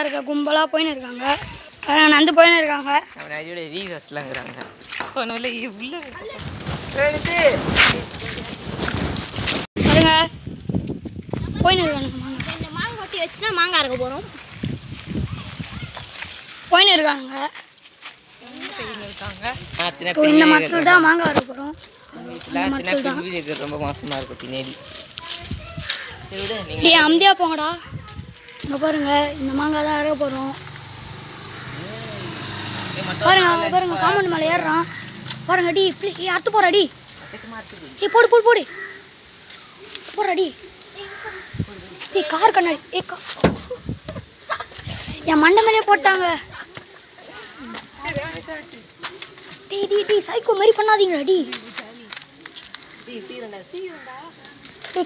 இருக்க கும்பலாக போயின்னு இருக்காங்க. நடந்து போயின்னு இருக்காங்க. அவனோட வீகஸ்லாங்கிறாங்க. அவனால இவ்வளோ பாருங்க போயின்னு இருக்கானுங்க. இந்த மாங்காய் கொட்டி வச்சுன்னா மாங்காய் இருக்க போகிறோம். போயின்னு இருக்கானுங்க. இந்த மரத்தில் தான் மாங்காய் இருக்க போகிறோம். ரொம்ப மோசமாக இருக்கும் பின்னாடி. அமைதியா போங்கடா. இங்கே பாருங்க இந்த மாங்காய் தான் இருக்க போகிறோம். பாருங்க அவங்க பாருங்க காம்பவுண்ட் மேலே ஏறுறான். பாருங்க அடி அறுத்து போற அடி. போடு போடு போடு போடுற அடி. கார் கண்ணாடி என் மண்டை மேலே போட்டாங்க. சைக்கோ மாதிரி பண்ணாதீங்க அடி.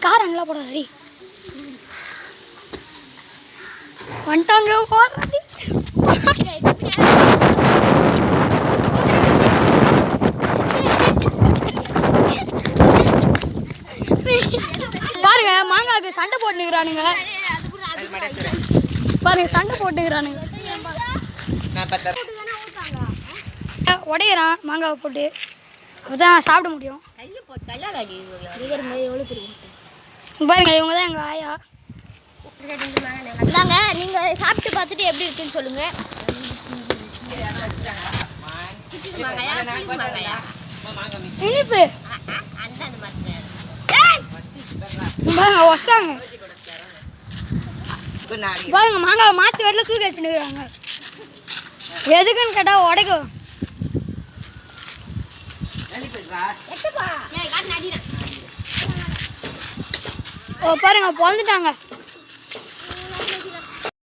கார் அங்கெல்லாம் போடாது அடி. வந்துட்டாங்க போடுறாடி. பாருங்க மாங்காய்க்கு சண்டை போட்டுக்கிறானுங்க. பாருங்க சண்டை போட்டுக்கிறானுங்க. உடையிறான் மாங்காவை போட்டு. அப்பதான் சாப்பிட முடியும். பாருங்க இவங்க தான் எங்கள் ஆயா. நாங்க நீங்கள் சாப்பிட்டு பார்த்துட்டு எப்படி இருக்குன்னு சொல்லுங்க. இனிப்பு பாருங்க வச்சாங்க. பாருங்க மாங்காவை மாற்றி வெட்டில தூக்கி வச்சுருக்காங்க. எதுக்குன்னு கேட்டால் உடைக்கும். பாருங்க பொழுதுட்டாங்க.